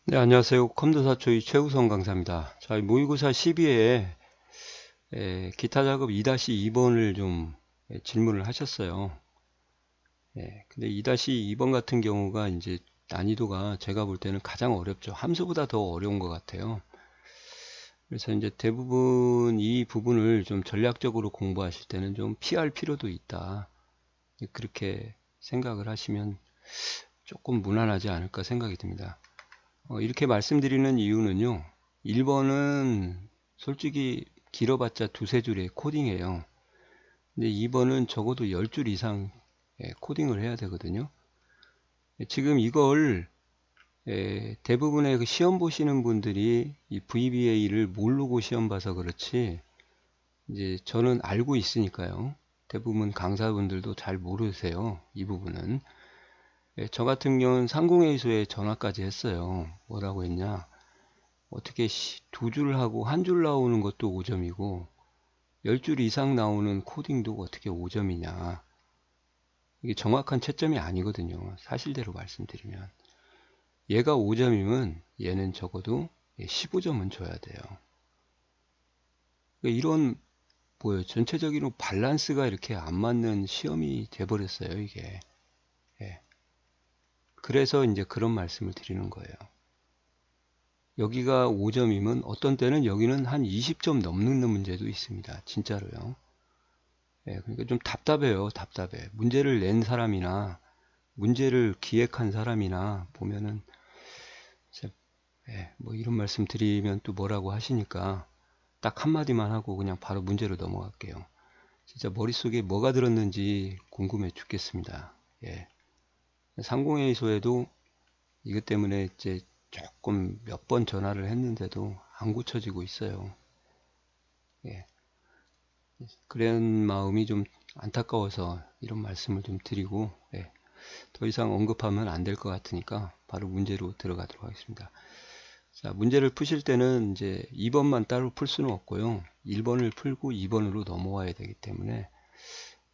네, 안녕하세요. 컴퓨터사초이 최우성 강사입니다. 자, 이 모의고사 12에 기타 작업 2-2번을 좀 질문을 하셨어요. 근데 2-2번 같은 경우가 이제 난이도가 제가 볼 때는 가장 어렵죠. 함수보다 더 어려운 것 같아요. 그래서 이제 대부분 이 부분을 좀 전략적으로 공부하실 때는 좀 피할 필요도 있다. 그렇게 생각을 하시면 조금 무난하지 않을까 생각이 듭니다. 이렇게 말씀드리는 이유는요. 1번은 솔직히 길어봤자 두세 줄의 코딩이에요. 근데 2번은 적어도 10줄 이상 코딩을 해야 되거든요. 지금 이걸 대부분의 그 시험 보시는 분들이 이 VBA를 모르고 시험 봐서 그렇지, 이제 저는 알고 있으니까요. 대부분 강사분들도 잘 모르세요. 이 부분은. 저 같은 경우는 상공회의소에 전화까지 했어요. 뭐라고 했냐? 어떻게 두 줄 하고 한 줄 나오는 것도 5점이고 10줄 이상 나오는 코딩도 어떻게 5점이냐. 이게 정확한 채점이 아니거든요. 사실대로 말씀드리면. 얘가 5점이면 얘는 적어도 15점은 줘야 돼요. 이런 뭐예요? 전체적으로 밸런스가 이렇게 안 맞는 시험이 돼버렸어요, 이게. 예. 그래서 이제 그런 말씀을 드리는 거예요. 여기가 5점이면 어떤 때는 여기는 한 20점 넘는 문제도 있습니다. 진짜로요. 그러니까 좀 답답해요. 답답해. 문제를 낸 사람이나 문제를 기획한 사람이나 보면은 뭐 이런 말씀 드리면 또 뭐라고 하시니까 딱 한마디만 하고 그냥 바로 문제로 넘어갈게요. 진짜 머릿속에 뭐가 들었는지 궁금해 죽겠습니다. 상공회의소에도 이것 때문에 이제 조금 몇 번 전화를 했는데도 안 고쳐지고 있어요. 그런 마음이 좀 안타까워서 이런 말씀을 좀 드리고, 더 이상 언급하면 안 될 것 같으니까 바로 문제로 들어가도록 하겠습니다. 자, 문제를 푸실 때는 이제 2번만 따로 풀 수는 없고요. 1번을 풀고 2번으로 넘어와야 되기 때문에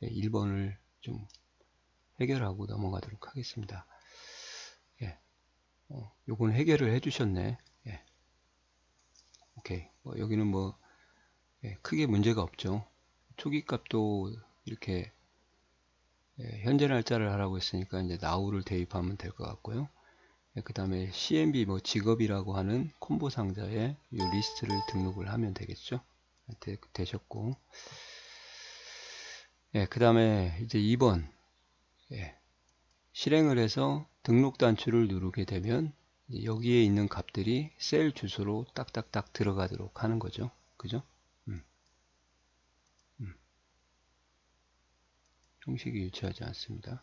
1번을 좀 해결하고 넘어가도록 하겠습니다. 요건 해결을 해주셨네. 오케이. 여기는 뭐 크게 문제가 없죠. 초기값도 이렇게 현재 날짜를 하라고 했으니까 이제 now를 대입하면 될 것 같고요. 그 다음에 CMB 뭐 직업이라고 하는 콤보 상자에 이 리스트를 등록을 하면 되겠죠. 되셨고, 그 다음에 이제 2번 실행을 해서 등록 단추를 누르게 되면 여기에 있는 값들이 셀 주소로 딱딱딱 들어가도록 하는 거죠. 그죠? 형식이 일치하지 않습니다.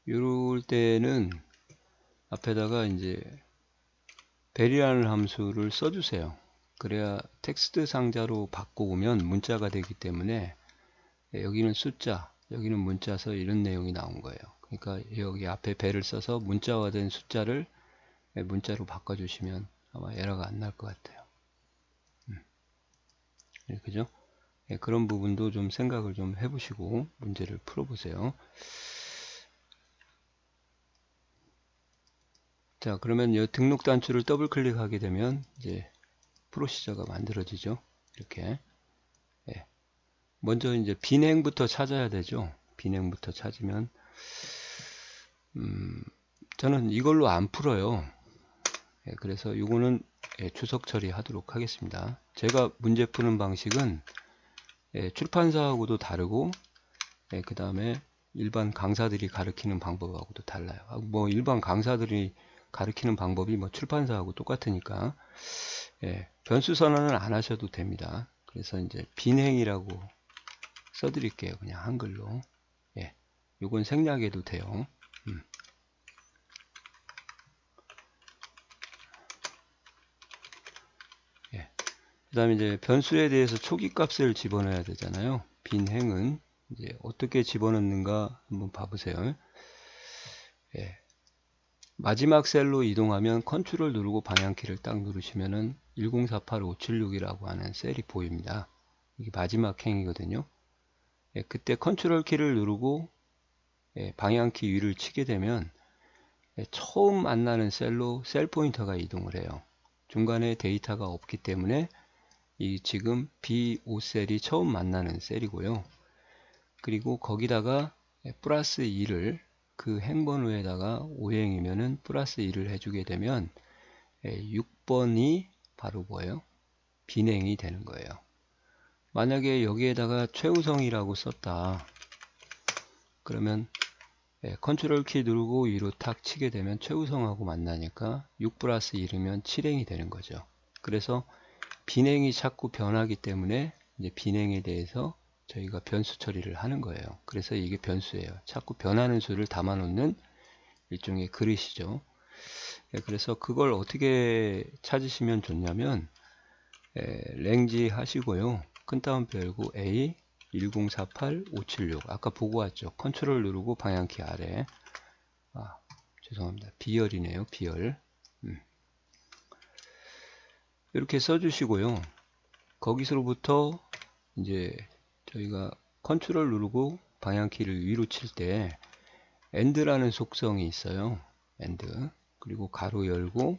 이럴 때는 앞에다가 이제 벨이라는 함수를 써주세요. 그래야 텍스트 상자로 바꿔오면 문자가 되기 때문에 여기는 숫자, 여기는 문자서 이런 내용이 나온 거예요. 그러니까 여기 앞에 벨을 써서 문자화된 숫자를 문자로 바꿔주시면 아마 에러가 안 날 것 같아요. 그죠? 그런 부분도 좀 생각을 좀 해보시고 문제를 풀어보세요. 자, 그러면 이 등록 단추를 더블 클릭하게 되면 이제 프로시저가 만들어지죠. 이렇게. 먼저 이제 비행부터 찾아야 되죠. 비행부터 찾으면 저는 이걸로 안 풀어요. 그래서 이거는 주석 처리하도록 하겠습니다. 제가 문제 푸는 방식은 출판사하고도 다르고 그 다음에 일반 강사들이 가르치는 방법하고도 달라요. 뭐 일반 강사들이 가르치는 방법이 뭐 출판사하고 똑같으니까 변수 선언을 안 하셔도 됩니다. 그래서 이제 빈행이라고 써드릴게요. 그냥 한글로. 요건 생략해도 돼요. 그 다음에 이제 변수에 대해서 초기 값을 집어넣어야 되잖아요. 빈행은 이제 어떻게 집어넣는가 한번 봐보세요. 마지막 셀로 이동하면 컨트롤 누르고 방향키를 딱 누르시면은 1048576이라고 하는 셀이 보입니다. 이게 마지막 행이거든요. 그때 컨트롤 키를 누르고 방향키 위를 치게 되면 처음 만나는 셀로 셀 포인터가 이동을 해요. 중간에 데이터가 없기 때문에 이 지금 B5셀이 처음 만나는 셀이고요. 그리고 거기다가 플러스 2를 그 행번호에다가 오행이면은 플러스 2를 해주게 되면 6번이 바로 뭐예요? 비냉이 되는 거예요. 만약에 여기에다가 최우성이라고 썼다. 그러면 컨트롤 키 누르고 위로 탁 치게 되면 최우성하고 만나니까 6 플러스 1이면 7행이 되는 거죠. 그래서 비냉이 자꾸 변하기 때문에 이제 비냉에 대해서 저희가 변수 처리를 하는 거예요. 그래서 이게 변수예요. 자꾸 변하는 수를 담아 놓는 일종의 그릇이죠. 그래서 그걸 어떻게 찾으시면 좋냐면 랭지 하시고요. 큰 따옴표 열고 A 1048576 아까 보고 왔죠. 컨트롤 누르고 방향키 아래. 죄송합니다. 비열이네요. 비열. 이렇게 써주시고요. 거기서부터 이제 저희가 컨트롤 누르고 방향키를 위로 칠 때 AND라는 속성이 있어요. AND. 그리고 가로 열고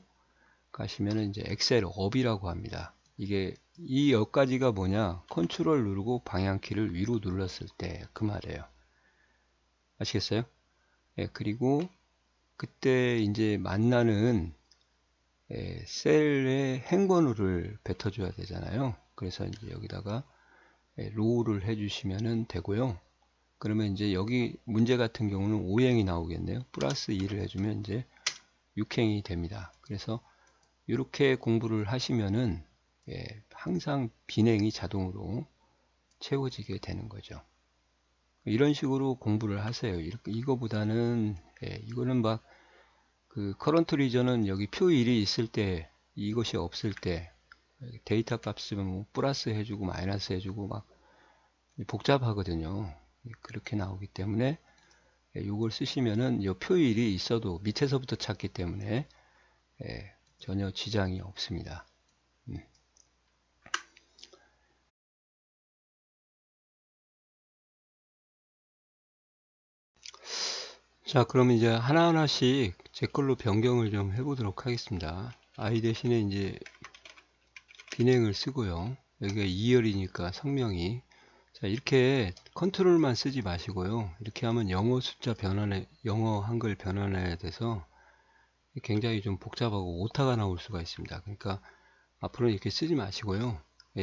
가시면은 이제 엑셀 업이라고 합니다. 이게 이 여기까지가 뭐냐? 컨트롤 누르고 방향키를 위로 눌렀을 때 그 말이에요. 아시겠어요? 그리고 그때 이제 만나는 셀의 행번호를 뱉어줘야 되잖아요. 그래서 이제 여기다가 로우를 해주시면 되고요. 그러면 이제 여기 문제 같은 경우는 5행이 나오겠네요. 플러스 2를 해주면 이제 6행이 됩니다. 그래서 이렇게 공부를 하시면은 항상 비냉이 자동으로 채워지게 되는 거죠. 이런 식으로 공부를 하세요. 이거보다는 이거는 막 그 커런트 리전은 여기 표 1이 있을 때 이것이 없을 때 데이터 값을 뭐 플러스 해주고 마이너스 해주고 막 복잡하거든요. 그렇게 나오기 때문에 이걸 쓰시면은 이 표 1이 있어도 밑에서부터 찾기 때문에 전혀 지장이 없습니다. 자, 그럼 이제 하나하나씩 제 걸로 변경을 좀 해보도록 하겠습니다. I 대신에 이제 비냉을 쓰고요. 여기가 2열이니까 성명이. 자, 이렇게 컨트롤만 쓰지 마시고요. 이렇게 하면 영어 숫자 변환해, 영어 한글 변환해야 돼서 굉장히 좀 복잡하고 오타가 나올 수가 있습니다. 그러니까 앞으로는 이렇게 쓰지 마시고요.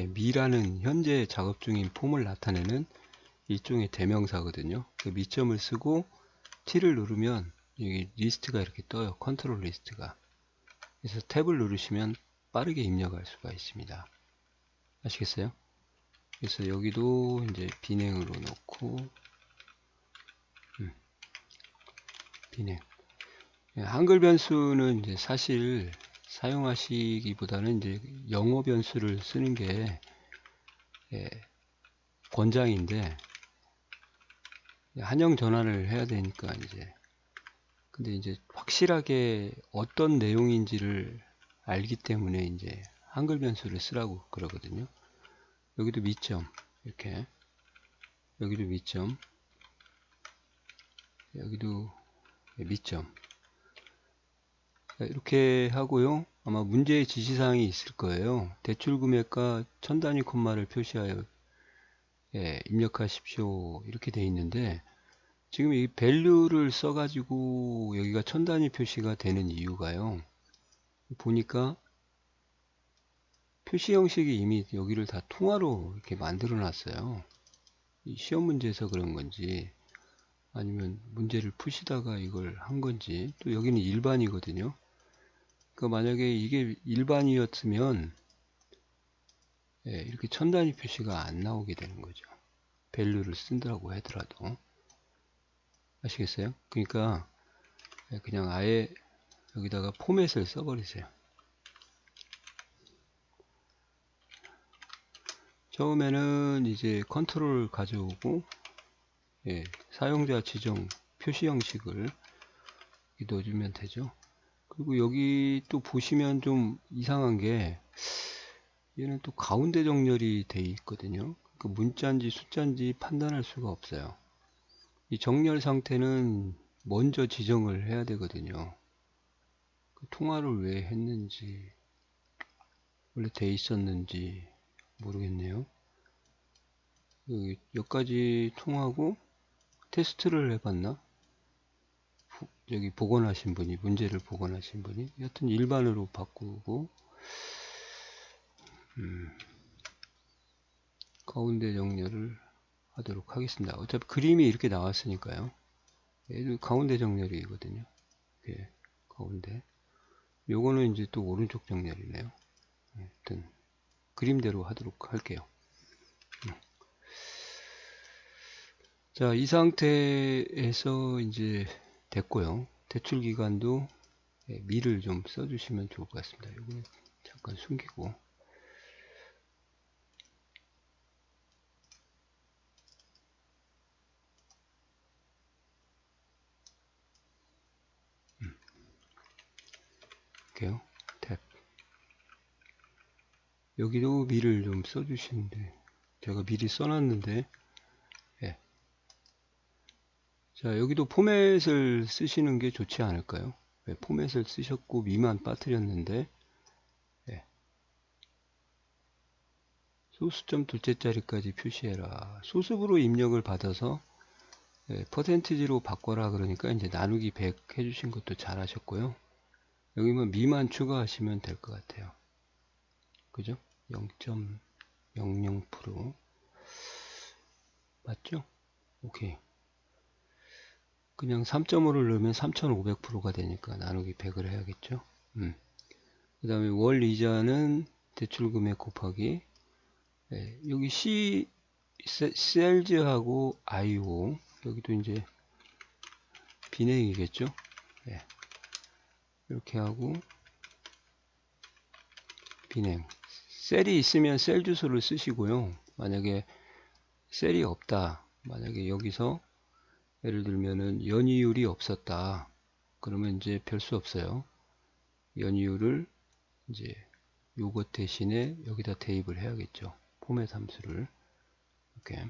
미라는 현재 작업 중인 폼을 나타내는 일종의 대명사거든요. 그 미점을 쓰고 T를 누르면 여기 리스트가 이렇게 떠요. 컨트롤 리스트가. 그래서 탭을 누르시면 빠르게 입력할 수가 있습니다. 아시겠어요? 그래서 여기도 이제 비냉으로 넣고 비냉. 한글 변수는 이제 사실 사용하시기보다는 이제 영어 변수를 쓰는 게 권장인데 한영 전환을 해야 되니까 이제 근데 이제 확실하게 어떤 내용인지를 알기 때문에 이제 한글 변수를 쓰라고 그러거든요. 여기도 미점 이렇게 여기도 미점 여기도 미점 이렇게 하고요. 아마 문제의 지시사항이 있을 거예요. 대출금액과 천단위 콤마를 표시하여 입력하십시오 이렇게 돼 있는데 지금 이 value를 써가지고 여기가 천단위 표시가 되는 이유가요. 보니까 표시 형식이 이미 여기를 다 통화로 이렇게 만들어 놨어요. 이 시험 문제에서 그런 건지 아니면 문제를 푸시다가 이걸 한 건지 또 여기는 일반이거든요. 그러니까 만약에 이게 일반이었으면 이렇게 천단위 표시가 안 나오게 되는 거죠. value를 쓴다고 하더라도 아시겠어요? 그러니까 그냥 아예 여기다가 포맷을 써버리세요. 처음에는 이제 컨트롤 가져오고 사용자 지정 표시 형식을 넣어주면 되죠. 그리고 여기 또 보시면 좀 이상한 게 얘는 또 가운데 정렬이 돼 있거든요. 그 문자인지 숫자인지 판단할 수가 없어요. 이 정렬 상태는 먼저 지정을 해야 되거든요. 그 통화를 왜 했는지, 원래 돼 있었는지 모르겠네요. 여기까지 통하고 테스트를 해봤나? 여기 복원하신 분이, 문제를 복원하신 분이, 여튼 일반으로 바꾸고, 가운데 정렬을 하도록 하겠습니다. 어차피 그림이 이렇게 나왔으니까요. 얘도 가운데 정렬이거든요. 예, 가운데. 요거는 이제 또 오른쪽 정렬이네요. 하여튼 그림대로 하도록 할게요. 자, 이 상태에서 이제 됐고요. 대출 기간도 미를 좀 써주시면 좋을 것 같습니다. 이거 잠깐 숨기고. 할게요. 탭. 여기도 미를 좀 써주시는데, 제가 미리 써놨는데, 예. 자, 여기도 포맷을 쓰시는 게 좋지 않을까요? 예, 포맷을 쓰셨고 미만 빠뜨렸는데, 예. 소수점 둘째 자리까지 표시해라. 소수부로 입력을 받아서 예, 퍼센티지로 바꿔라 그러니까 이제 나누기 100 해주신 것도 잘 하셨고요. 여기만 미만 추가하시면 될 것 같아요. 그죠? 0.00% 맞죠? 오케이. 그냥 3.5를 넣으면 3500%가 되니까 나누기 100을 해야겠죠? 그 다음에 월 이자는 대출금액 곱하기 여기 C 셀즈하고 IO 여기도 이제 비내이겠죠? 네. 이렇게 하고 비냉 셀이 있으면 셀 주소를 쓰시고요. 만약에 셀이 없다, 만약에 여기서 예를 들면은 연이율이 없었다, 그러면 이제 별 수 없어요. 연이율을 이제 요것 대신에 여기다 대입을 해야겠죠. 포맷 함수를 이렇게.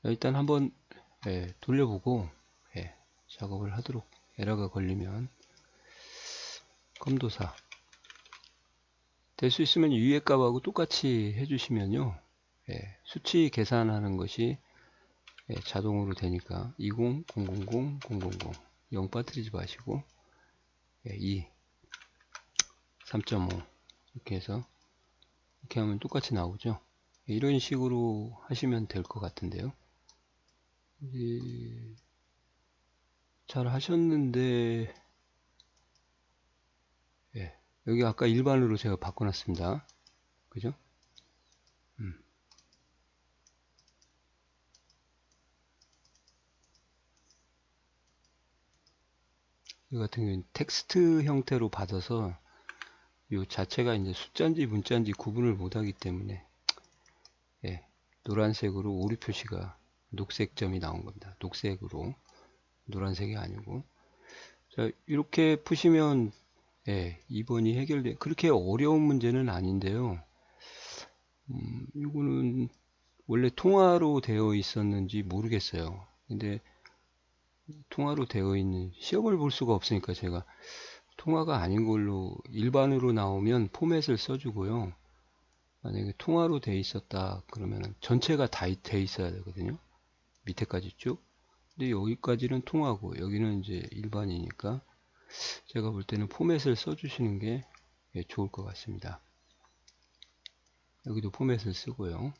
일단 한번 돌려보고 작업을 하도록. 에러가 걸리면 검도사 될 수 있으면 위에 값하고 똑같이 해주시면요, 수치 계산하는 것이 자동으로 되니까 20, 000, 000, 000 0 빠뜨리지 마시고 2, 3.5 이렇게 해서 이렇게 하면 똑같이 나오죠. 이런 식으로 하시면 될 것 같은데요. 이제 잘 하셨는데 여기 아까 일반으로 제가 바꿔놨습니다. 그죠? 이 같은 경우는 텍스트 형태로 받아서 이 자체가 이제 숫자인지 문자인지 구분을 못하기 때문에 노란색으로 오류 표시가 녹색 점이 나온 겁니다. 녹색으로, 노란색이 아니고. 자, 이렇게 푸시면 2번이 해결돼. 그렇게 어려운 문제는 아닌데요. 이거는 원래 통화로 되어 있었는지 모르겠어요. 근데 통화로 되어 있는, 시험을 볼 수가 없으니까 제가 통화가 아닌 걸로, 일반으로 나오면 포맷을 써주고요. 만약에 통화로 되어 있었다 그러면 전체가 다 돼 있어야 되거든요. 밑에까지 쭉. 근데 여기까지는 통화고 여기는 이제 일반이니까 제가 볼 때는 포맷을 써주시는 게 좋을 것 같습니다. 여기도 포맷을 쓰고요.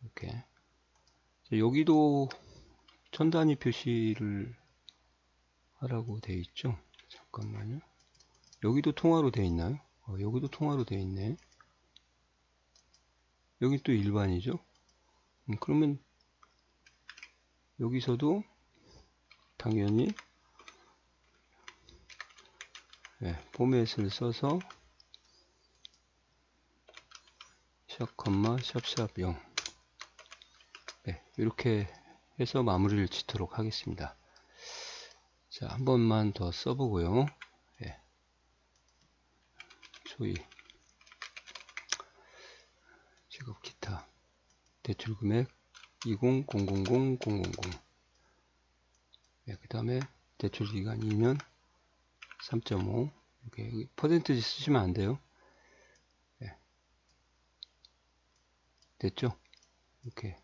이렇게. 여기도 천 단위 표시를 하라고 되어 있죠. 잠깐만요. 여기도 통화로 되어 있나요? 여기도 통화로 되어 있네. 여기 또 일반이죠. 그러면 여기서도 당연히 포맷을 써서 샵, 샵샵 0 이렇게 해서 마무리를 짓도록 하겠습니다. 자, 한 번만 더 써보고요. 조이 대출 금액 200000000. 네, 그 다음에 대출 기간 2년 3.5. 이렇게 퍼센티지 쓰시면 안 돼요. 네, 됐죠? 이렇게.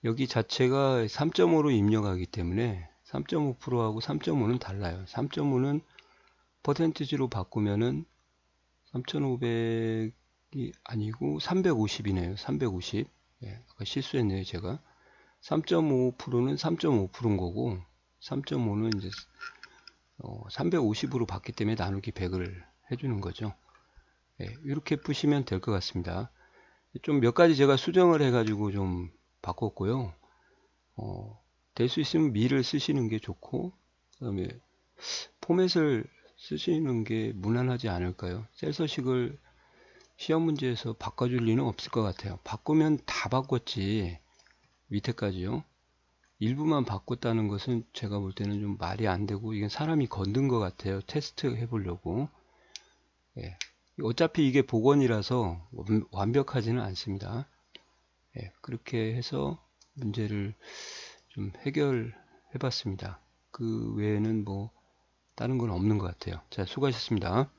여기 자체가 3.5로 입력하기 때문에 3.5%하고 3.5는 달라요. 3.5는 퍼센티지로 바꾸면은 3,500이 아니고 350이네요. 350. 예, 아까 실수했네요, 제가. 3.5%는 3.5%인 거고 3.5는 이제 350으로 봤기 때문에 나누기 100을 해주는 거죠. 예, 이렇게 푸시면 될 것 같습니다. 좀 몇 가지 제가 수정을 해가지고 좀 바꿨고요. 될 수 있으면 미를 쓰시는 게 좋고, 그 다음에 포맷을 쓰시는 게 무난하지 않을까요? 셀서식을 시험 문제에서 바꿔줄 리는 없을 것 같아요. 바꾸면 다 바꿨지, 밑에까지요. 일부만 바꿨다는 것은 제가 볼 때는 좀 말이 안 되고, 이건 사람이 건든 것 같아요. 테스트 해보려고. 예. 어차피 이게 복원이라서 완벽하지는 않습니다. 예. 그렇게 해서 문제를 좀 해결해 봤습니다. 그 외에는 뭐 다른 건 없는 것 같아요. 자, 수고하셨습니다.